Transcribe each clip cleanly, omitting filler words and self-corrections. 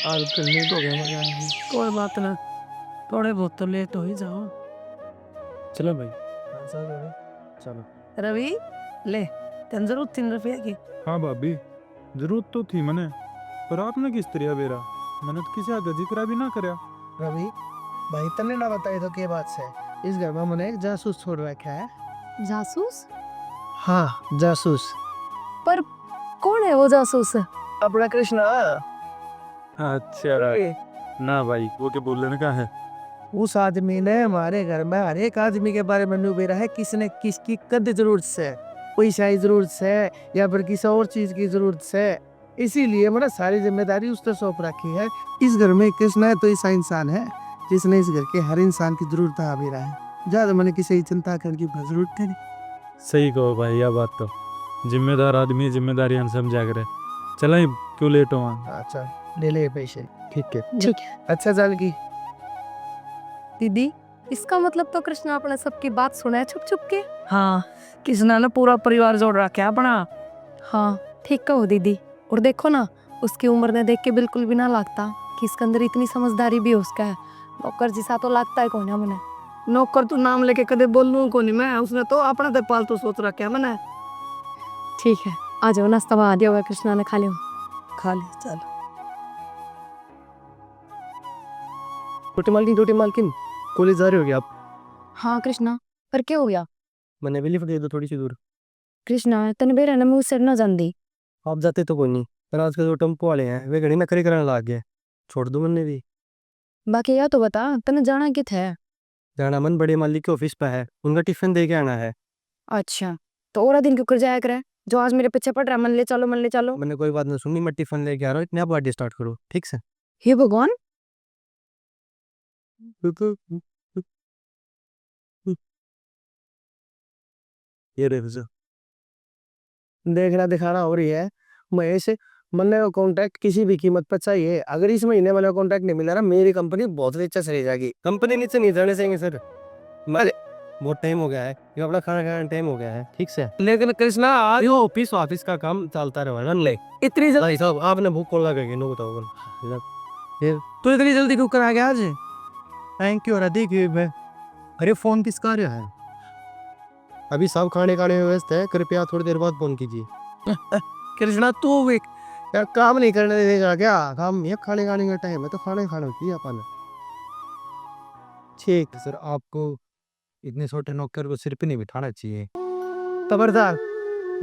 आजकल लेट हो गया मजा। कोई बात ना, थोड़े बहुत तो लेट हो ही जाओ। चलो भाई। हाँ, सब है। चलो। रवि, ले, तेन जरूरत 3 रुपया की। हाँ भाभी, जरूरत तो थी मने, पर आपने किस तरह बेरा, मैंने तो किसी आगे जिक्र भी ना करया। रवि भाई, तने ना बताए तो के बात से इस घर में मैंने एक जासूस छोड़ रखा है। जासूस? हाँ, जासूस। पर कौन है वो जासूस? अपना कृष्णा। अच्छा ना भाई, वो क्या बोलने का है। उस आदमी ने हमारे घर में हर एक आदमी के बारे में नुबेरा है, किसने किसकी कद जरूरत है, पैसा की जरूरत है या फिर किसी और चीज की जरूरत है। इसीलिए मैंने सारी जिम्मेदारी उस पर सौंप रखी है। इस घर में कृष्णा है तो ऐसा इंसान है जिसने इस घर के हर इंसान की जरूरत आ भी रहा है। ज्यादा मैंने किसी की चिंता करने की जरूरत नहीं। सही कहो भाई, यह बात तो जिम्मेदार आदमी जिम्मेदारी हम समझा करे। चला ही क्यों लेट हुआ। अच्छा, ले ले पैसे। ठीक है। ठीक है। अच्छा चल की। दीदी, इसका मतलब तो कृष्णा अपने सबकी बात सुना है छुप छुप के। हाँ, कृष्णा ने पूरा परिवार जोड़ रखा है अपना। हाँ, ठीक कहो दीदी। और देखो ना, उसकी उम्र ने देख के बिल्कुल भी ना लगता कि इसके अंदर इतनी समझदारी भी उसका है। नौकर जिसा तो लगता है कौन है मैंने। नौकर तू नाम लेके कदे बोलूं को नहीं मैं, उसने तो अपना तो पालतू सोच रखा है मैंने। ठीक है, आ जाओ, नाश्ता बना दिया हुआ कृष्णा ने, खा लियो। खा ले चल। छोटी मालकिन, कॉलेज जा रहे हो क्या आप? हाँ कृष्णा, पर क्या हो गया? मैंने भी लिफ्ट दे दो थोड़ी सी दूर। कृष्णा, तने बेरा ना मुँह सिर ना जानदी। आप जाते तो कोई नहीं, पर आजकल जो टेम्पो वाले हैं वे घड़ी नखरे करने लग गए। छोड़ दो मैंने भी। बाकी या तो बता, तने जाना कित है? जाना मन बड़े मालिक के ऑफिस पे है, उनका टिफिन दे के आना है। अच्छा, तो और दिन क्यों कर जाया करे? जो आज मेरे पीछे पड़ रहा है, मन ले चलो मन ले चलो। मैंने कोई बात नहीं सुनी, मैं टिफिन लेके आ रहा हूँ, इतने आप गाड़ी स्टार्ट करो ठीक से। हे भगवान, ये रे भैया, देखना दिखाना हो रही है। महेश, मैंने कॉन्ट्रैक्ट किसी भी कीमत पर चाहिए। अगर इस महीने वाला कॉन्ट्रैक्ट नहीं मिला ना, मेरी कंपनी बहुत नीचे चली जाएगी। कंपनी नीचे नहीं जाने देंगे सर। मैं बहुत टाइम हो गया है, ये अपना खाना खाने टाइम हो गया है ठीक से। लेकिन कृष्णा, आज यो ऑफिस का काम चलता रहेगा ना। इतनी जल्दी साहब आपने भूख कॉल लगा नो बताओ फिर तो इतनी जल्दी क्यों करा गया आज? Thank you Radhika. अरे फोन किसका आ रहा है? अभी सब खाने खाने में व्यस्त है, कृपया थोड़ी देर बाद फोन कीजिए। कृष्णा तू भी यार काम नहीं करने देगा क्या? काम ये खाने खाने का टाइम है तो खाने खाना होती है अपन। ठीक है सर, आपको इतने छोटे नौकर को सिर पे नहीं बिठाना चाहिए। खबरदार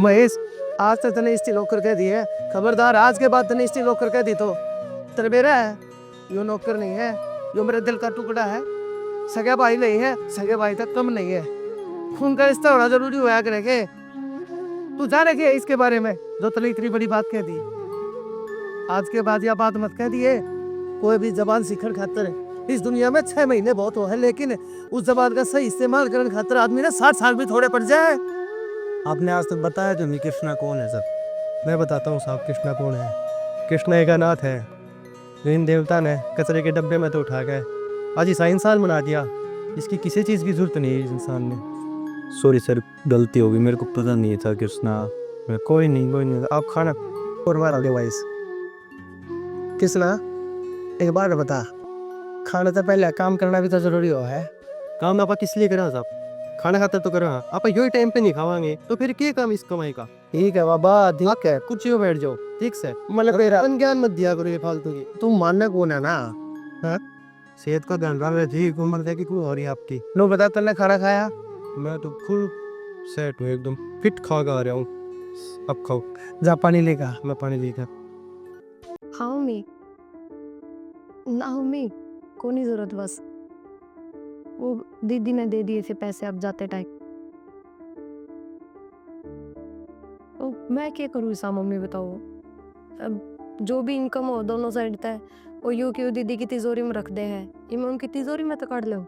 महेश, आज तक तने स्टील नौकर कह दी है, खबरदार आज के बाद तने स्टील नौकर कह दी तो तेरे मेरा है। यो नौकर नहीं है, यो मेरे दिल का टुकड़ा है। सगे भाई नहीं है, सगे भाई तक कम नहीं है। खून का रिश्ता होना जरूरी हुआ करे के? तू जाने के इसके बारे में जो तने इतनी बड़ी बात कह दी। आज के बाद यह बात मत कह दिए। कोई भी जबान सीखर खातर इस दुनिया में 6 महीने बहुत हो है, लेकिन उस जबान का सही इस्तेमाल करने खातर आदमी ने 60 साल भी थोड़े पड़ जाए। आपने आज तक बताया तो नहीं कृष्णा कौन है सर। मैं बताता हूँ साहब कृष्णा कौन है। कृष्णा एक अनाथ है जो इन देवता ने कचरे के डब्बे में तो उठा गए, आज ईसा इंसान बना दिया। इसकी किसी चीज़ की जरूरत नहीं है इस इंसान ने। सॉरी सर, गलती होगी, मेरे को पता नहीं था कृष्णा। कोई नहीं, आप खाना और मारा डिवाइस। कृष्णा, एक बार बता, खाना तो पहले काम करना भी तो जरूरी हो है। काम आप किस लिए करा साहब? खाना खाते तो करा, आप यही टाइम पे नहीं खावांगे तो फिर क्या काम इस कमाई का? ठीक है बाबा, ठीक है, कुछ ही बैठ जाओ ठीक से। मतलब ज्ञान मत दिया करो ये फालतू की। तुम मानना कौन है ना? हाँ? सेहत का ध्यान रखना ठीक, उम्र देखी कोई हो रही है आपकी। लो बता, तुमने खाना खाया? मैं तो फुल सेट हूँ, एकदम फिट खा के आ रहा हूँ। अब खाओ, जा पानी लेगा। मैं पानी लेकर। हाँ मम्मी, ना मम्मी, को नहीं जरूरत, बस वो दीदी ने दे दिए थे पैसे अब जाते टाइम। तो मैं क्या करूँ ऐसा मम्मी बताओ? अब जो भी इनकम हो दोनों साइड तय, वो यूं क्यों दीदी की तिजोरी में रख दे है, ये मैं उनकी तिजोरी में तो काट लूँ।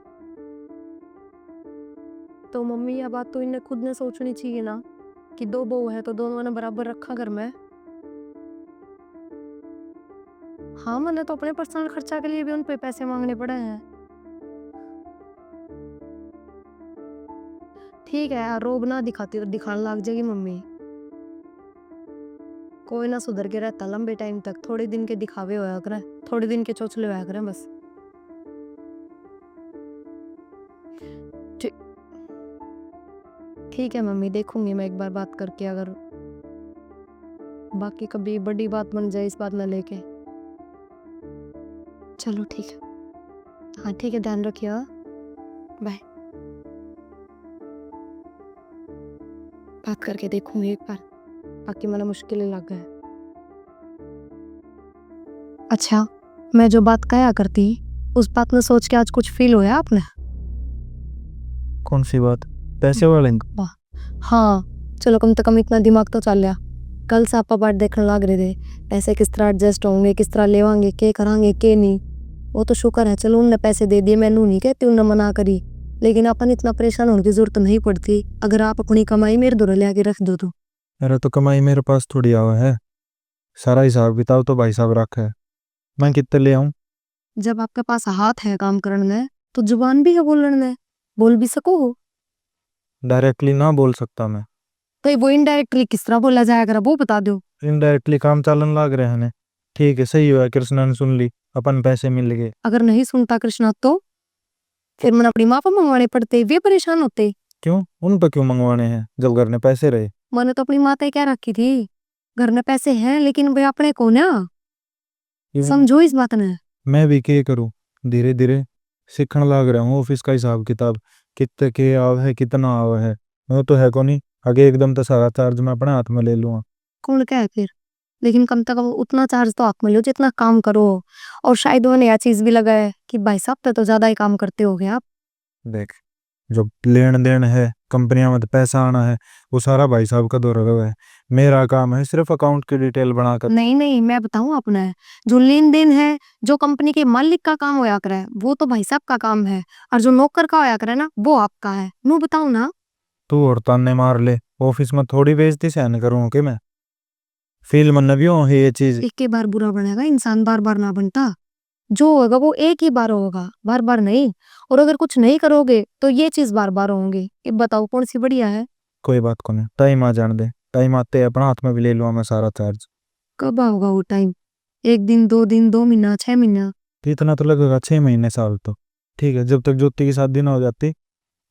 तो मम्मी यह बात तो इन्हें खुद ने सोचनी चाहिए ना, कि 2 बहू है तो दोनों ने बराबर रखा घर में। हाँ, मैंने तो अपने पर्सनल खर्चा के लिए भी उन पे पैसे मांगने पड़े हैं। ठीक है यार, रोब ना दिखाती तो दिखाने लग जाएगी मम्मी। कोई ना सुधर के रहता लंबे टाइम तक, थोड़े दिन के दिखावे होया करे, थोड़े दिन के चोचले होया करे बस। ठीक ठीक है मम्मी, देखूंगी मैं एक बार बात करके, अगर बाकी कभी बड़ी बात बन जाए इस बात में लेके। चलो ठीक है, हाँ ठीक है, ध्यान रखिए, हाँ? बाय। बात करके देखूंगी एक बार, बाकी मला मुश्किल लग गया। अच्छा, मैं जो बात कहा करती उस बात में सोच के आज कुछ फील होया आपने? कौन सी बात? पैसे वाले? हाँ, चलो कम से कम इतना दिमाग तो चल लिया। कल से आपा बाट देखने लग रहे थे, पैसे किस तरह एडजस्ट होंगे, किस तरह लेवांगे, के करांगे के नहीं। वो तो शुक्र है, चलो उनने पैसे दे दिए, मैनू नहीं कहती उनने मना करी, लेकिन अपन इतना परेशान होने की जरूरत नहीं पड़ती अगर आप अपनी कमाई मेरे दोरे ले आके रख दो तो। अरे तो कमाई मेरे पास थोड़ी आवा है, सारा हिसाब किताब तो भाई साहब रखा है, मैं कितने ले आऊं? जब आपके पास हाथ है काम करने में तो जुबान भी है बोलने में, बोल भी सको हो। डायरेक्टली ना बोल सकता मैं, तो वो इनडायरेक्टली किस तरह बोला जाएगा वो बता दो। इनडायरेक्टली काम चालन लग रहे हैं। ठीक है, सही हुआ कृष्णा ने सुन ली, अपन पैसे मिल गए। अगर नहीं सुनता कृष्णा तो फिर मैंने अपनी माँ पर मंगवाने पड़ते, वे परेशान होते। क्यों? उन पर क्यों मंगवाने हैं जब घर ने पैसे रहे? मैंने तो अपनी माता क्या रखी थी, घर में पैसे हैं लेकिन वे अपने को ना समझो इस बात ने। मैं भी क्या करूं, धीरे धीरे सीखने लग रहा हूँ ऑफिस का हिसाब किताब, कितने के आव है कितना आव है। मैं तो है को नहीं, आगे एकदम तो सारा चार्ज मैं अपने हाथ में ले लूंगा। कौन क्या है फिर, लेकिन कम से कम उतना चार्ज तो हाथ में लो जितना काम करो। और शायद वो नया चीज भी लगा है कि भाई साहब तो ज्यादा ही काम करते हो गए आप। देख, जो लेन देन है कंपनियां में तो पैसा आना है, वो सारा भाई साहब का दौरा हुआ है। मेरा काम है सिर्फ अकाउंट की डिटेल बनाकर। नहीं नहीं, मैं बताऊं अपना है, जो लेन देन है, जो कंपनी के मालिक का काम होया करे वो तो भाई साहब का काम है, और जो नौकर का होया करे ना वो आपका है। नो बताऊं ना। तू और ताने मार ले, ऑफिस में थोड़ी बेइज्जती सहन करूँ कि मैं? फील मन भी हो है ये चीज। एक के बार बुरा बनेगा इंसान, बार बार ना बनता। जो होगा वो एक ही बार होगा, बार बार नहीं। और अगर कुछ नहीं करोगे तो ये चीज बार बार होंगी। ये बताओ कौन सी बढ़िया है? कोई बात को नहीं, टाइम आ जाने दे, टाइम आते अपना हाथ में भी ले लूंगा मैं सारा चार्ज। कब आओगा वो टाइम? एक दिन, 2 महीना, 6 महीना? तो इतना तो लगेगा 6 महीने साल तो। ठीक है, जब तक ज्योति की शादी ना हो जाती,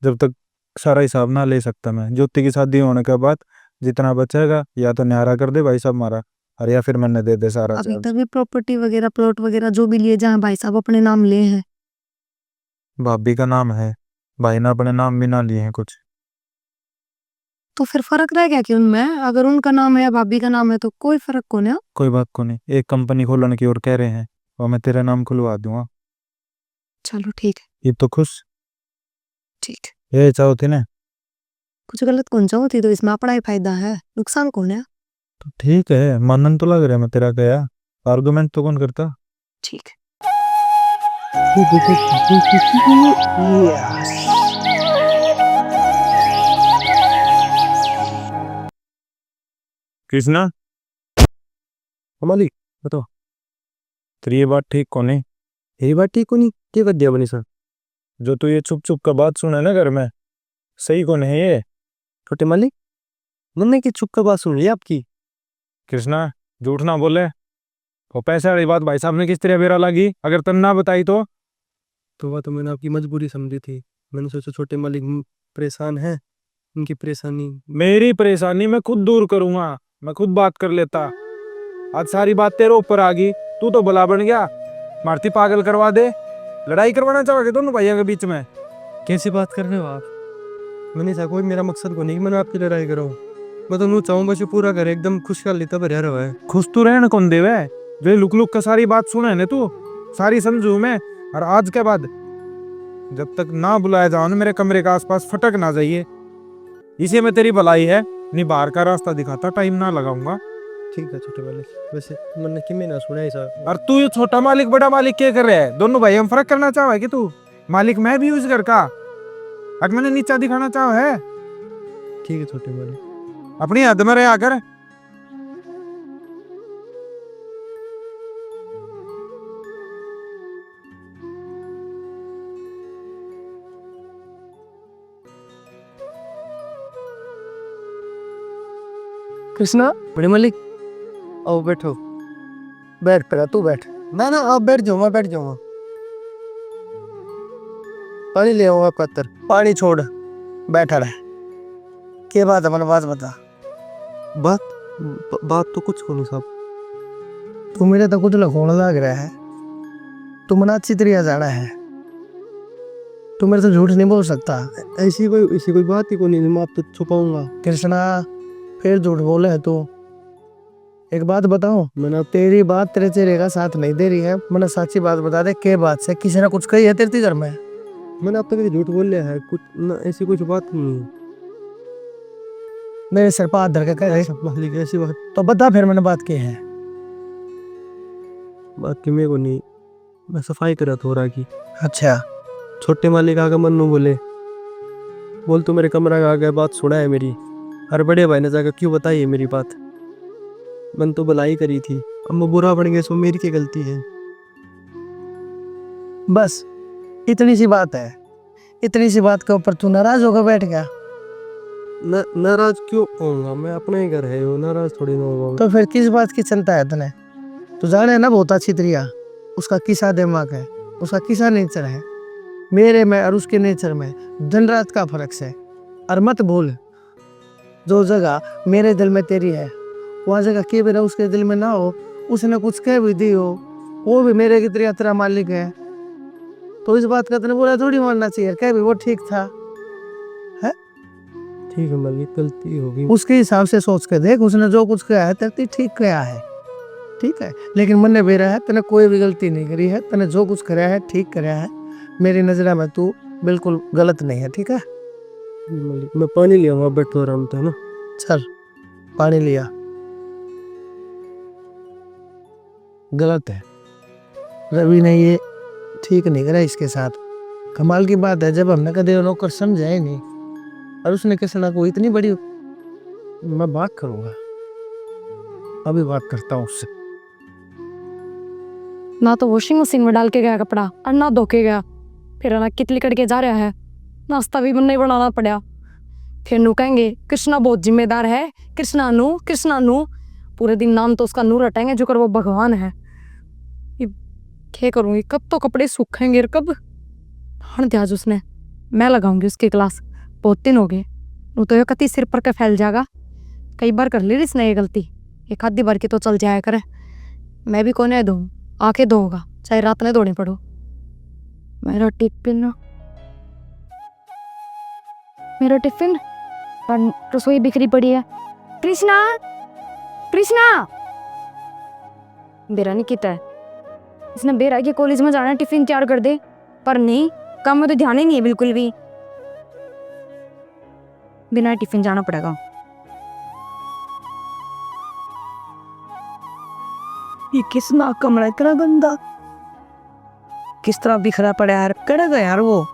जब तक सारा हिसाब ना ले सकता मैं। ज्योति की शादी होने के बाद जितना बचेगा या तो न्यारा कर दे भाई साहब मारा, और या फिर मैंने दे दे सारा अभी चार्ज। तक भी प्रॉपर्टी वगैरह प्लॉट वगैरह जो भी लिए जहाँ भाई साहब अपने नाम ले हैं। भाभी का नाम है, भाई ने अपने नाम भी ना लिए हैं कुछ। तो फिर फर्क रह गया कि उनमें, अगर उनका नाम है या भाभी का नाम है तो कोई फर्क कौन है। कोई बात को नहीं, एक कंपनी खोलने की ओर कह रहे हैं, वो मैं तेरा नाम खुलवा दूंगा। चलो ठीक है। ये तो खुश ठीक है, ये चाहो थी ना। कुछ गलत कौन सा होती तो इसमें अपना ही फायदा है, नुकसान कौन है। तो ठीक है, मानन तो लग रहा है मैं तेरा गया, आर्गुमेंट तो कौन करता। ठीक है। कृष्णा, मालिक बताओ। तेरी ये बात ठीक कौन है? यही बात ठीक होनी क्या कर दिया बनी सर? जो तू ये चुप चुप का बात सुना है ना घर में, सही कौन है ये? छोटे मालिक, मम्मी की चुप का बात सुन लिया आपकी। कृष्णा, झूठ ना बोले। वो पैसे वाली बात भाई साहब ने किस तरह बेरा लगी, अगर तन ना बताई तो? वह तो मैंने आपकी मजबूरी समझी थी, मैंने सोचा छोटे मालिक परेशान है, उनकी परेशानी। मेरी परेशानी मैं खुद दूर करूंगा, मैं खुद बात कर लेता। आज सारी बात तेरे ऊपर आ गई, तू तो भला बन गया, मारती पागल करवा दे। लड़ाई करवाना चाहोगे दोनों भाइयों के बीच में? कैसी बात कर रहे हो आप? मैंने ऐसा कोई मेरा मकसद को नहीं कि मैंने आपकी लड़ाई कराऊं। मैं तो नू चाहूँ बस ये पूरा करे एकदम खुशहाली तब रह रहा है। खुश तू रहने कौन देवे, जो लुक लुक का सारी बात सुना है ना तू, सारी समझू मैं। और आज के बाद जब तक ना बुलाया जाओ ना मेरे कमरे के आसपास, फटक ना जाइए। इसे में तेरी भलाई है, नहीं बाहर का रास्ता दिखाता, टाइम ना लगाऊंगा। ठीक है छोटे मालिक, वैसे मैंने कि ना सुना ऐसा। और तू ये छोटा मालिक बड़ा मालिक क्या कर रहा है? दोनों भाई हम फर्क करना चाहो है कि तू मालिक मैं भी यूज कर का, अगर मैंने नीचा दिखाना चाहो है? ठीक है छोटे मालिक। अपनी हद में रहा कर। कृष्णा, बड़े मालिक, आओ बैठो। बैठ पड़ा, तू बैठ। ना ना आप बैठ जाओ, मैं बैठ जाऊंगा। पानी ले आऊंगा पत्थर। पानी छोड़, बैठा रहे। क्या बात है, बात बता। बात तो कुछ को नहीं साहब। तू मेरे तो कुछ लखोण लग रहा है। तू मना अच्छी तरीके जाना है। तू मेरे से झूठ नहीं बोल सकता। ऐसी कोई बात ही को नहीं, मैं आप तो छुपाऊंगा। कृष्णा फिर झूठ बोले है तू। एक बात बताऊं, मैंने तेरी बात तेरे चेहरे का साथ नहीं दे रही है। मैंने सच्ची बात बता दे, के बात से किसी ने कुछ कही है तेरे घर में? मैंने अब तक झूठ बोल लिया है, कुछ न, ऐसी कुछ बात नहीं। मेरे सिर पर हाथ धर के कह रहे ऐसी बात तो बता, फिर मैंने बात की है। बात की मेरे को नहीं, मैं सफाई करा थोड़ा की। अच्छा, छोटे मालिक आगे मन्नू बोले, बोल तू मेरे कमरा का आगे बात सुना है मेरी। और बड़े भाई ने जाकर क्यों बताई है मेरी बात? मैंने तो भलाई करी थी, अब मैं बुरा बन गया, सो मेरी क्या गलती है? बस इतनी सी बात है। इतनी सी बात के ऊपर तू नाराज होकर बैठ गया। नाराज क्यों होऊंगा? मैं अपना ही घर है, नाराज थोड़ी ना होगा। तो फिर किस बात की चिंता है तने? तू जाने ना बहुत अच्छी तरीका उसका किसा दिमाग है, उसका किसा नेचर है। मेरे में और उसके नेचर में दिन रात का फर्क है। और मत भूल, जो जगह मेरे दिल में तेरी है, वह जगह के मेरा उसके दिल में ना हो। उसने कुछ कह भी दी हो, वो भी मेरे की तरह तेरा मालिक है। तो इस बात का तने बुरा थोड़ी मानना चाहिए। कह भी वो ठीक था है? ठीक है मालिक, गलती होगी। उसके हिसाब से सोच के देख, उसने जो कुछ कहा है तेरे ठीक कहा है, ठीक है। लेकिन मन बेरा है, तने कोई भी गलती नहीं करी है। तने जो कुछ कराया है ठीक कराया है। मेरी नजर में तू बिल्कुल गलत नहीं है, ठीक है। मैं पानी लिया वहां बैठो आराम से ना। चल पानी लिया। गलत है, रवि ने ये ठीक नहीं करा इसके साथ। कमाल की बात है, जब हमने कदे नौकर समझा ही नहीं और उसने कृष्णा को इतनी बड़ी। मैं बात करूंगा, अभी बात करता हूँ उससे। ना तो वॉशिंग मशीन में डाल के गया कपड़ा और ना धो के गया। फिर ना कितली करके जा रहा है, नाश्ता भी नहीं बनाना पड़ा। फिर नू कहेंगे कृष्णा बहुत जिम्मेदार है, कृष्णा नू पूरे दिन नाम तो उसका नू रटेंगे, जो कर वो भगवान है। क्या करूंगी, कब तो कपड़े सूखेंगे, कब हण त्याज उसने। मैं लगाऊंगी उसकी क्लास, बहुत दिन हो गए। नू तो ये कति सिर पर के फैल जाएगा। कई बार कर ली इसने ये गलती, एक आधी बार की तो चल जाया करे। मैं भी कोने दो आके धोगा, चाहे रात ने धोनी पड़ो। मेरा टिफिन पर रसोई बिखरी पड़ी है। कृष्णा बेरा नहीं किता है इसने। बेरा के कॉलेज में जाना, टिफिन तैयार कर दे। पर नहीं, काम में तो ध्यान ही नहीं है बिल्कुल भी। बिना टिफिन जाना पड़ेगा। ये किसना कमरा इतना गंदा, किस तरह बिखरा पड़ा यार। कड़ेगा यार वो।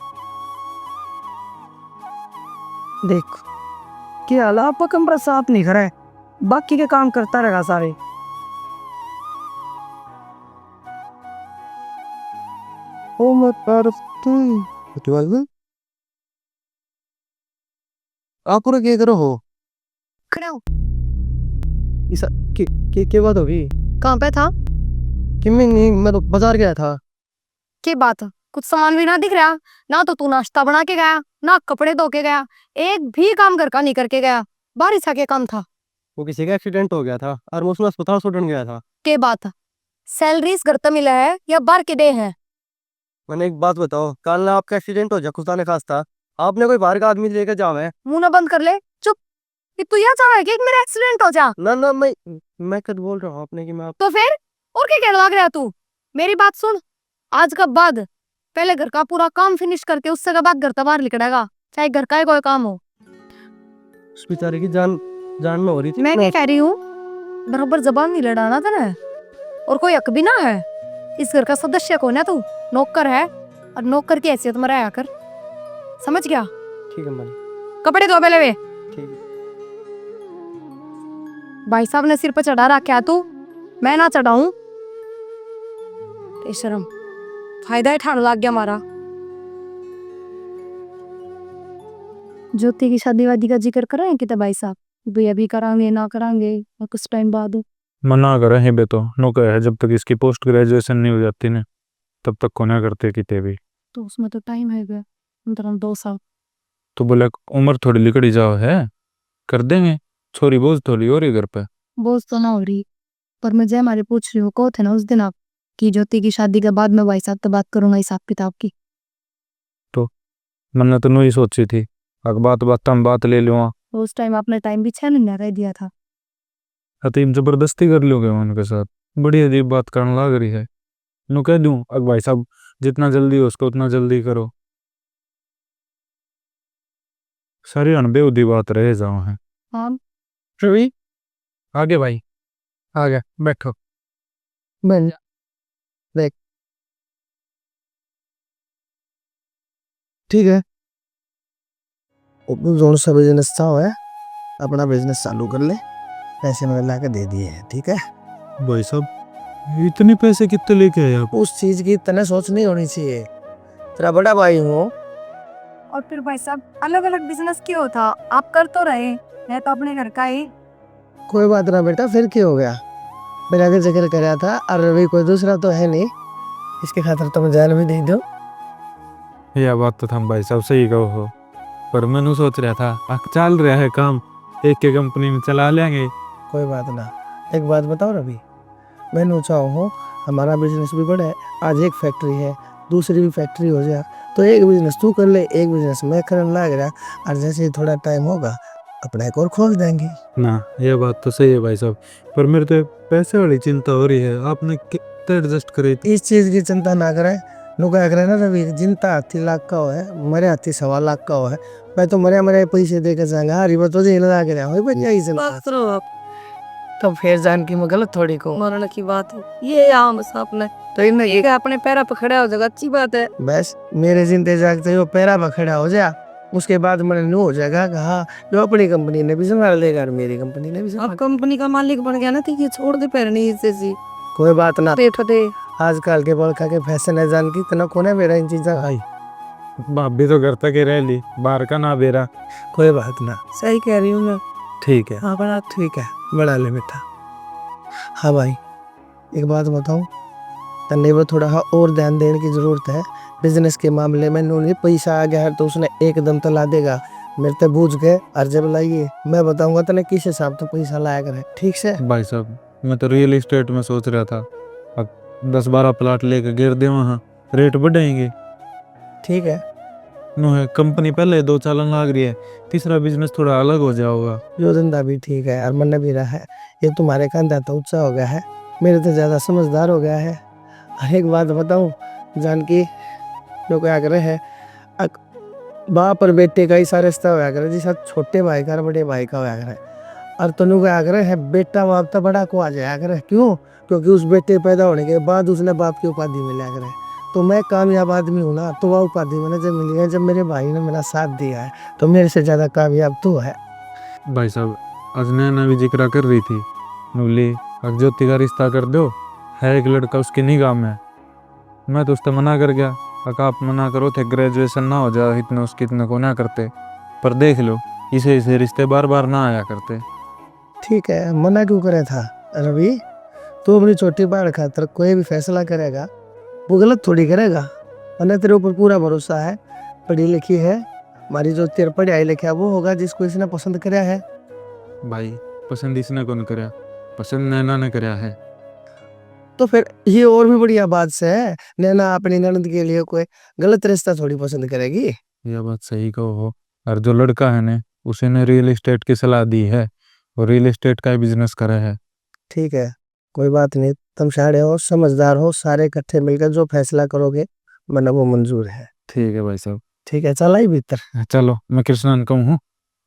देख कि आप कमरा साफ नहीं करा है, बाकी के काम करता रहेगा सारे। ओ मत आप क्या करो हो? खड़ा हो। इसा के बात होगी? कहाँ पे था? कि मैं तो बाजार गया था। के बात, कुछ सामान भी ना दिख रहा। ना तो तू नाश्ता बना के गया, ना कपड़े धो के गया, एक भी काम घर का नहीं करके गया। बारिश का क्या काम था? वो किसी का एक्सीडेंट हो गया था और मैं उसमें अस्पताल छोड़ने गया था। के बात, सैलरी इस घर तो मिला है या बाहर के दे है? मैंने एक बात बताओ, कल ना आपका एक्सीडेंट हो जाए खुदा ने खास्ता, आपने कोई बाहर का आदमी लेकर जावे? मुंह ना बंद कर ले, चुप। कि तू यह चाह रहा है कि मेरा एक्सीडेंट हो जा? ना मैं कद बोल रहा हूँ आपने कि मैं आप। तो फिर और क्या कहने लग रहा तू? मेरी बात सुन, आज का बाद पहले घर का पूरा काम फिनिश करके उससे के बाद घर से बाहर निकलेगा, चाहे घर का ही कोई काम हो। उस बेचारे की जान में हो रही थी। मैं क्या कह रही हूँ, बराबर जबान नहीं लड़ाना था ना। और कोई हक भी ना है। इस घर का सदस्य कौन है तू? नौकर है, और नौकर की हैसियत में रहा कर, समझ गया? ठीक है मालिक। कपड़े धो पहले वे। ठीक है। भाई साहब ने सिर पर चढ़ा रखा है, तू मैं ना चढ़ाऊं? शर्म, फायदा ही ठाण लग गया हमारा। ज्योति की शादी वादी का जिक्र करें कि भाई साहब, भाई अभी करांगे ना करांगे और कुछ टाइम बाद? मना करे है बे तो नो कहे जब तक इसकी पोस्ट ग्रेजुएशन नहीं हो जाती ना तब तक को ना करते किते भी। तो उसमें तो टाइम है गे, मतलब 2 साल। तो बोले उम्र थोड़ी लिकड़ी जाओ है, कर देंगे, छोरी बोझ थोड़ी हो रही घर पे। बोझ तो ना हो रही, पर मैं जय मारे पूछ रही हूँ, कहो थे ना उस दिन आप कि ज्योति की शादी के बाद मैं भाई साहब से बात करूंगा हिसाब किताब की। तो मैंने तो नहीं सोची थी, अगर बात बात हम बात ले लूँ तो उस टाइम आपने टाइम भी 6 महीने रह दिया था। हतीम जबरदस्ती कर लोगे उनके साथ, बड़ी अजीब बात करने लग रही है। नु कह दूं अगर भाई साहब जितना जल्दी हो उसको उतना जल्दी करो, सारी अनबेउदी बात रह जाओ है। हाँ। रवि आगे भाई। आ गया, बैठो, बन जा, देख। ठीक है, जोन सा बिजनेस था है, अपना बिजनेस चालू कर ले, पैसे मैंने ला के दे दिए हैं, ठीक है। भाई साहब इतने पैसे कितने लेके आए आप? उस चीज की तने सोच नहीं होनी चाहिए, तेरा बड़ा भाई हूँ। और फिर भाई साहब अलग अलग बिजनेस क्यों था, आप कर तो रहे, मैं तो अपने घर का ही। कोई बात ना बेटा, फिर क्या हो गया, मेरा आगे जिक्र कराया था, और रवि कोई दूसरा तो है नहीं, इसके खातिर तुम जान भी दे दो। यह बात तो हम भाई साहब सही कहो हो, पर मैंने सोच रहा था चल रहा है काम, एक के कंपनी में चला लेंगे। कोई बात ना, एक बात बताओ रवि, मैं चाहूँ हूँ हमारा बिजनेस भी बढ़े, आज एक फैक्ट्री है, दूसरी भी फैक्ट्री हो जाए, तो एक बिजनेस तू कर ले, एक बिजनेस मैं करने लग रहा, और जैसे ही थोड़ा टाइम होगा अपना एक और खोल देंगे। ना यह बात तो सही है भाई साहब, पर मेरे तो पैसे वाली चिंता हो रही है, आपने कितना एडजस्ट करे। इस चीज की चिंता ना करें, नुका करे ना रवि, जिनता हाथी लाख का हो है, मरे हाथी 1.25 लाख का हो है, मैं तो मरे मरे पैसे देकर जाऊंगा, हरी बात तो लगा के रहा हूँ यही से तो फिर जान की मैं गलत थोड़ी को मरने की बात है ये आम आपने, तो इन्हें ये अपने पैरों पर खड़ा हो जाएगा, अच्छी बात है। बस मेरे जिंदे जागते वो पैरा पर खड़ा हो जा, उसके बाद मैंने नो हो जाएगा कि हाँ जो अपनी कंपनी ने भी संभाल लेगा और मेरी कंपनी ने भी अब संभाल। कंपनी का मालिक बन गया ना, तो ये छोड़ दे पैरनी से सी कोई बात ना, पेट दे। आजकल के बड़का के फैशन है, जान की इतना कोने मेरा इन चीजा भाई। भाभी तो घर तक ही रह ली, बाहर का ना बेरा। कोई बात ना, सही कह रही हूँ मैं। ठीक है, हाँ बड़ा ठीक है, बड़ा ले बेटा। हाँ भाई, एक बात बताऊं, तन्ने वो थोड़ा हाँ और ध्यान देने की जरूरत है, बिजनेस के मामले में उन्होंने पैसा आ गया है तो उसने एकदम तो ला देगा, मेरे ते बूझ गए और जब लाइए मैं बताऊंगा तने किस हिसाब से पैसा लाया करे, ठीक से। भाई साहब मैं तो रियल एस्टेट में सोच रहा था, अब 10-12 प्लाट लेके गिर दे वहाँ, रेट बढ़ाएंगे। ठीक है, नो है कंपनी पहले 2 चालन लाग रही है, तीसरा बिजनेस थोड़ा अलग हो जाओगा। जो धंधा भी ठीक है और मन भी रहा है, ये तुम्हारे कंधा तो ऊंचा हो गया है, मेरे तो ज्यादा समझदार हो गया है। और एक बात बताऊं जानकी, जो क्या करे है, बाप और बेटे का ही सारा रिश्ता होया करे, जिस छोटे भाई का और बड़े भाई का होया करे, और तनु क्या करे है बेटा बाप तो बड़ा को आ जाया करे, क्यों, क्योंकि उस बेटे पैदा होने के बाद उसने बाप की उपाधि मिला करे, तो मैं कामयाब आदमी हूँ ना, तो वह उपाधि मैंने जब मिली है, जब मेरे भाई ने मेरा साथ दिया है, तो मेरे से ज्यादा कामयाब तू है। भाई साहब आज नैना भी जिक्र कर रही थी, नूली अब ज्योति का रिश्ता कर दो, है एक लड़का उसकी निगाह में। मैं तो उससे मना कर गया, अका आप मना करो थे, ग्रेजुएशन ना हो जाए इतने उसकी इतने को ना करते, पर देख लो इसे इसे रिश्ते बार बार ना आया करते। ठीक है, मना क्यों करे था रवि, तू अपनी छोटी बाढ़ खातर कोई भी फैसला करेगा वो गलत थोड़ी करेगा, मैंने तेरे ऊपर पूरा भरोसा है, पढ़ी लिखी है, हमारी जो तेरे पढ़ाई लिखा वो होगा जिसको इसने पसंद कराया है। भाई पसंद इसने कौन कराया, पसंद नैना ने कराया है। तो फिर ये और भी बढ़िया बात से है, नैना अपनी ननद के लिए कोई गलत रिश्ता थोड़ी पसंद करेगी। यह बात सही कहो हो, और जो लड़का है ने उसे ने रियल एस्टेट की सलाह दी है और रियल एस्टेट का बिजनेस करा है। ठीक है, कोई बात नहीं, तुम सारे हो समझदार हो, सारे इकट्ठे मिलकर जो फैसला करोगे मैंने वो मंजूर है। ठीक है भाई साहब। ठीक है, चल आई भीतर। चलो मैं कृष्णा ने कहूँ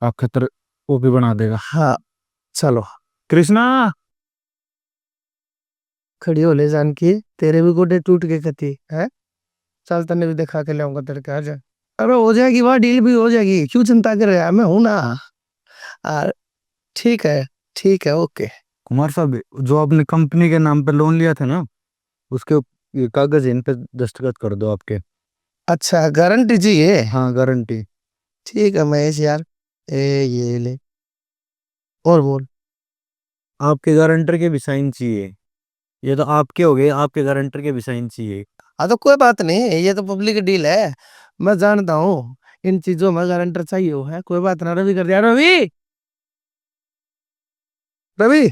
आप खतर वो भी बना देगा। हाँ चलो, कृष्णा खड़ी हो ले जानकी, तेरे भी गोडे टूट के कती है, चल तने भी दिखा के लाऊंगा तेरे के, आजा। अरे हो जाएगी, वह डील भी हो जाएगी, क्यों चिंता कर रहा है, मैं हूं ना। आ, ठीक है, ठीक है, ओके। कुमार साहब जो आपने कंपनी के नाम पे लोन लिया था ना, उसके ये कागज इन पे दस्तखत कर दो आपके। अच्छा गारंटी चाहिए, हाँ गारंटी। ठीक है महेश यार, ए ये ले, और बोल। आपके गारंटर के भी साइन चाहिए। ये तो आपके हो गए, आपके गारंटर के भी साइन चाहिए। हाँ तो कोई बात नहीं, ये तो पब्लिक डील है, मैं जानता हूँ इन चीजों में गारंटर चाहिए हो है। कोई बात ना, रवि कर दिया। रवि, रवि,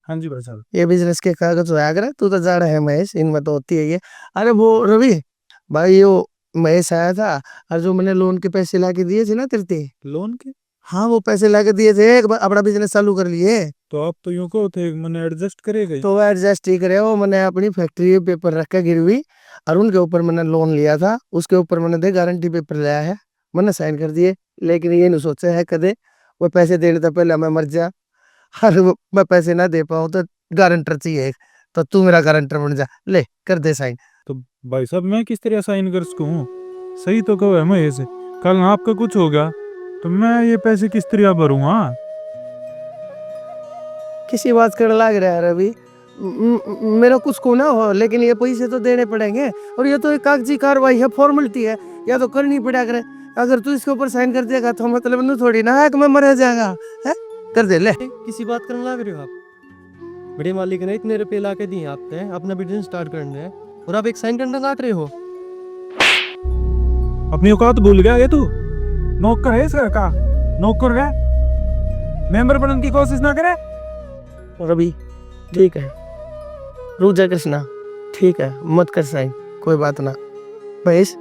हाँ जी भाई साहब। ये बिजनेस के कागज होया करे, तू तो जा रहा है महेश, इनमें तो होती है ये। अरे वो रवि भाई, यो महेश आया था, और जो मैंने लोन के पैसे ला के दिए थे ना तेरे ते, लोन के? हाँ वो पैसे ला के दिए थे, अपना बिजनेस चालू कर लिए। तो आप तो यूं को थे, मैंने एडजस्ट करेगा ही। तो वो एडजस्ट ठीक रहे हो, मैंने अपनी फैक्ट्री पे पेपर रख के गिरवी, और उनके ऊपर मैंने लोन लिया था, उसके ऊपर मैंने दे गारंटी पेपर लिया है, मैंने साइन कर दिए। लेकिन ये नहीं सोचा है कदे वो पैसे देने से पहले मैं मर जा, और मैं पैसे ना दे पाऊँ तो गारंटर चाहिए एक, तो तू मेरा गारंटर बन जा, ले कर दे साइन। तो भाई साहब मैं किस तरह साइन कर सकूं? सही तो कहो है मैं ऐसे, कल आपका कुछ होगा तो मैं ये पैसे किस तरह भरूंगा? किसी बात कर लाग रहा है रवि, मेरा कुछ को ना हो, लेकिन ये पैसे तो देने पड़ेंगे, और ये तो एक कागजी कार्रवाई है, फॉर्मेलिटी है, या तो करनी पड़ा करे। अगर तू इसके ऊपर साइन कर देगा तो मतलब नहीं थोड़ी ना है कि मैं मर जाएगा है। कर दे ले। किसी बात करने लग रहे हो आप? बड़े मालिक ने इतने रुपए ला के दिए आपने अपना बिजनेस स्टार्ट करने है, और आप एक साइन करने लग रहे हो? अपनी औकात भूल गया ये तू? नौकर है इसका का? नौकर है, मेंबर बनने की कोशिश ना करे। रवि ठीक है, रुक जा कृष्णा, ठीक है मत कर साइन, कोई बात ना। महेश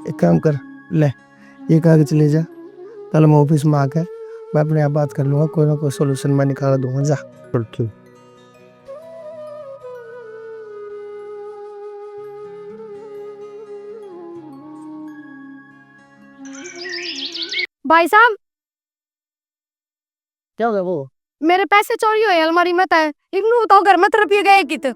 एक काम कर, ले ये कागज ले जा, कल मैं ऑफिस में आकर मैं अपने आप बात कर लूंगा, कोई ना कोई सोल्यूशन मैं निकाल दूंगा, जा। भाई साहब, क्या हो गया वो? मेरे पैसे चोरी हुए अलमारी में तय, इग्नू तो घर में रुपये गए कित।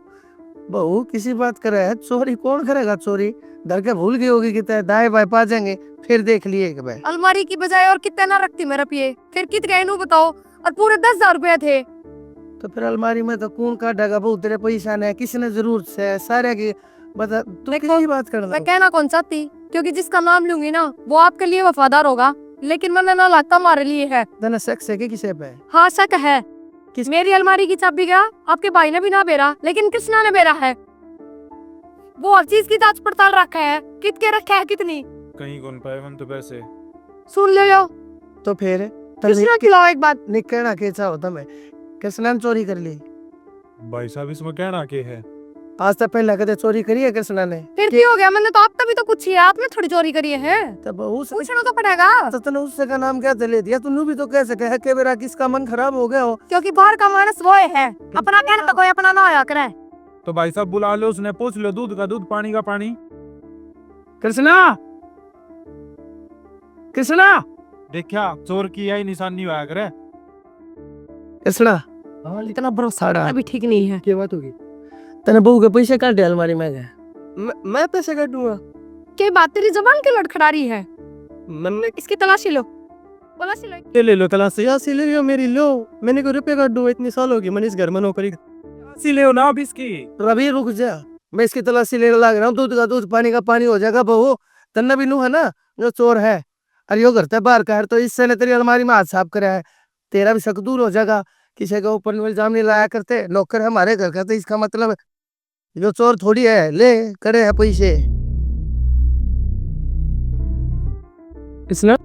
बहू किसी बात करे है, चोरी कौन करेगा चोरी? डर के भूल गई होगी कि दाएं बाएं पा जाएंगे, फिर देख लिए कि भाई। अलमारी की बजाय और कितने ना रखती मैं रुपये, फिर कित गए नू बताओ, और पूरे 10,000 रुपए थे। तो फिर अलमारी में तो कौन काटेगा बहू, तेरे पैसा ने किसने जरूरत से सारे की, बता तू किसी बात कर मैं कहना कौन चाहती, क्योंकि जिसका नाम लूंगी ना वो आपके लिए वफादार होगा, लेकिन मैंने ना लगता हमारे लिए है। तना शक से कि किसे पे? हाँ शक है, मेरी अलमारी की चाबी गया आपके भाई ने भी ना बेरा, लेकिन कृष्णा ने बेरा है। वो हर चीज की जांच पड़ताल रखा है, कित के रखा है कितनी, कहीं कौन पाए मन तो पैसे। सुन ले लो। तो फिर कृष्णा खिलाओ एक बात। निकलना कैसा होता मैं, कृष्णा ने चोरी कर ली? भाई साहब इसमें कहना के है? आज तक पहले कदे चोरी करी है कृष्णा ने? फिर क्या हो गया, मैंने तो आपका भी तो कुछ ही है, आपने थोड़ी चोरी करी है। तो बहू से पूछना तो पड़ेगा, तो तने उससे का नाम क्या ले दिया? तू भी तो कह सके है कि मेरा किसका मन खराब हो गया हो। क्योंकि बाहर का मानस वो है, अपना कहना तो कोई अपना ना होया करे। तो भाई साहब बुला लो, उसने पूछ लो, दूध का दूध पानी का पानी। कृष्णा, कृष्णा, देखा चोर की यही निशानी हुआ करे। कृष्णा, इतना भरोसा अभी ठीक नहीं है। क्या बात होगी? तने बहू के पैसे काट दे अलमारी में गए? मैं पैसे काटूंगा? क्या बात तेरी जबान क्यों लड़खड़ा रही है? मैंने इसकी तलाशी लो, तलाशी लो। ले लो तलाशी, यहाँ ले लो मेरी, लो मैंने को रुपये काट दो, इतनी साल होगी मैंने इस घर में नौकरी। सी ले ना अब इसकी। रवि रुक जा, मैं इसकी तलाशी लेने लग रहा हूँ। दूध का दूध पानी का पानी हो जाएगा बहू। तन्ना भी नू है ना जो चोर है, अरे यो करता है बाहर का है, तो इससे ने तेरी अलमारी में हाथ साफ करा है, तेरा भी शक दूर हो जाएगा। किसी का ऊपर इल्जाम नहीं लाया करते, नौकर है हमारे घर का, तो इसका मतलब जो चोर थोड़ी है, ले करे है पैसे। इसने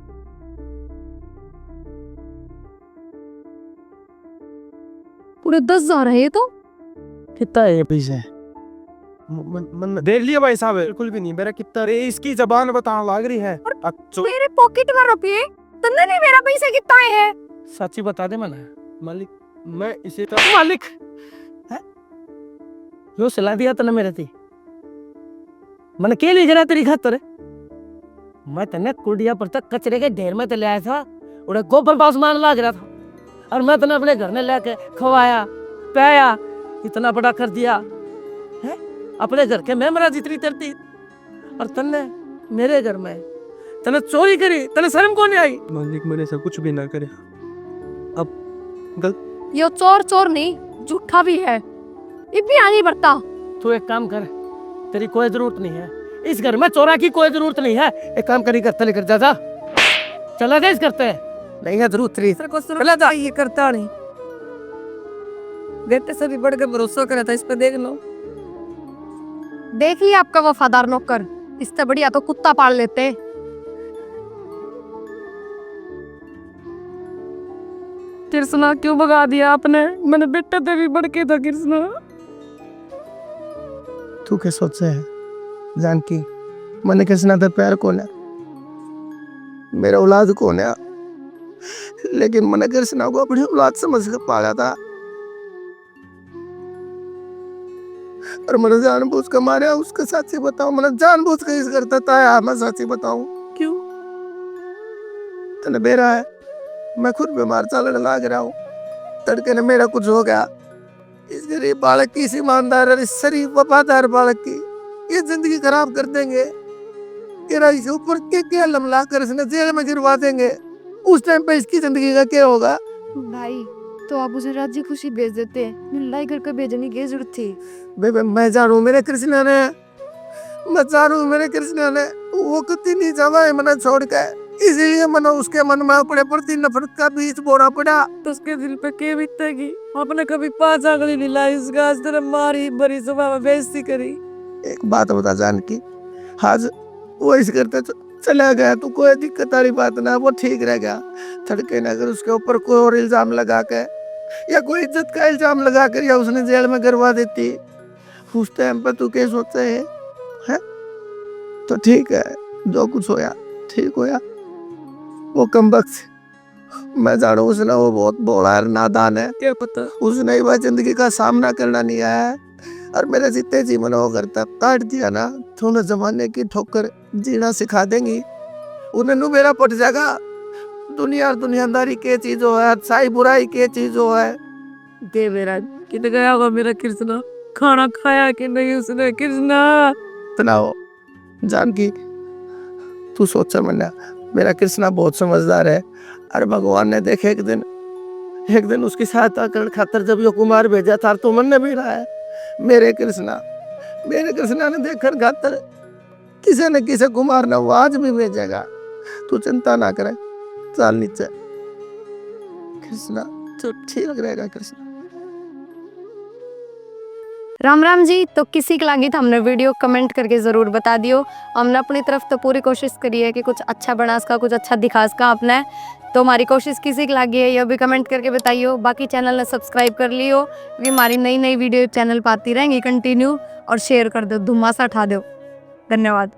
पूरे 10,000 है ये तो। कितना है ये पैसे? देख लिया भाई साहब, बिल्कुल भी नहीं, मेरा कितना अरे इसकी जबान बताने लग रही है। मेरे पॉकेट में रुपये, तन्ने नहीं मेरा पैसा कितना है? सच्ची बता दे मैंने। मालिक मैं इसे तो मालिक है जो सिला दिया तने मेरे ती, मैंने के लिए जरा तेरी खातर मैं तने कुड़िया पर तक कचरे के ढेर में ले आया था, उड़े गोबर पास मान लाग रहा था, और मैं तने अपने घर में लेके खवाया पाया, इतना बड़ा कर दिया है अपने घर के मेहमान जितनी तरती, और तने मेरे घर में तने चोरी करी, तने शर्म कौन नहीं आई? मालिक मैंने सब कुछ भी ना करे, अब गलत। ये चोर चोर नहीं झूठा भी है, इतनी आगे बढ़ता। तू एक काम कर, तेरी कोई जरूरत नहीं है इस घर में, चोरा की कोई जरूरत नहीं है। एक काम करी, करते लेकर जा, चला जा इस करते, नहीं है जरूर थ्री तेरे को सुना था ये करता नहीं, बेटे से भी बढ़ के भरोसा करा था इस पे, देख लो। देखिए आपका वफादार नौकर, इससे बढ़िया तो कुत्ता पाल लेते। कृष्णा क्यों भगा दिया आपने? मैंने बेटे से भी बढ़ के था कृष्णा। तू क्या सोचे है जानकी, मैंने कृष्णा ते प्यार कौन है, मेरा औलाद कौन है, लेकिन मैंने कृष्णा को अपनी औलाद समझ कर पाला था और मैंने जानबूझ कर मारा उसके। साथी बताऊं, मैंने जानबूझ कर इस करता था। मैं साथी बताऊं क्यों? तने बेरा है, मैं खुद बीमार चलने लग रहा हूँ, तड़के ने मेरा कुछ हो गया। इस गरीब बालक की, इस ईमानदार और इस शरीफ वफादार बालक की ये जिंदगी खराब कर देंगे। तेरा इस ऊपर के लमला कर इसने जेल में गिरवा देंगे। उस टाइम पे इसकी जिंदगी का क्या होगा? भाई तो आप उसे राजी खुशी भेज देते, लड़ाई करके भेजने की जरूरत थी। बेबे मैं जानू मेरे कृष्णा ने, मैं जानू मेरे कृष्णा ने वो कति नहीं जावा है मना छोड़ के, इसलिए मना उसके मन में अपने प्रति नफरत का बीज बोना पड़ा। तो उसके दिल पे के बीतेगी? आपने कभी 5 आंगली नहीं लाई उसका, आज तेरे मारी बड़ी सभा में बेइज्जती करी। एक बात बता जानकी, आज वो इस करते चला गया तो कोई दिक्कत वाली बात ना, वो ठीक रह गया। तड़के ने अगर उसके ऊपर कोई और इल्जाम लगा के या कोई इज्जत का इल्जाम लगा कर या उसने जेल में करवा देती, उस टाइम पर तू क्या सोचते है? तो ठीक है, जो कुछ होया ठीक होया। वो कमबख्त मैं जानू उसने, वो बहुत भोला और नादान है, क्या पता उसने वह जिंदगी का सामना करना नहीं आया है। और मेरे जितने जीवन वो करता काट दिया ना, तो उन्हें जमाने की ठोकर जीना सिखा देंगी, उन्हें नु मेरा पट जाएगा। दुनिया और दुनियादारी के चीजों है, अच्छाई बुराई के चीजों है। दे मेरा किधर गया होगा मेरा कृष्णा? खाना खाया कि नहीं उसने? कृष्णा तनाव जानकी, तू सोचा मना, मेरा कृष्णा बहुत समझदार है और भगवान ने देखे एक दिन उसकी सहायता कर खातर जब यो कुमार भेजा था तो मन ने भी रहा है। मेरे कृष्णा ने देखकर खातर किसी न किसी कुमार ने वो आज भी भेजेगा। तू चिंता ना करे, चल नीचे कृष्णा, तो ठीक रहेगा कृष्णा। राम राम जी। तो किसी की लगी तो हमने वीडियो कमेंट करके ज़रूर बता दियो। हमने अपनी तरफ तो पूरी कोशिश करी है कि कुछ अच्छा बना सका, कुछ अच्छा दिखा सका आपने। तो हमारी कोशिश किसी की लगी है ये भी कमेंट करके बताइयो। बाकी चैनल ने सब्सक्राइब कर लियो क्योंकि हमारी नई वीडियो चैनल पर आती रहेंगी कंटिन्यू। और शेयर कर दो, धुम्मासा उठा दो। धन्यवाद।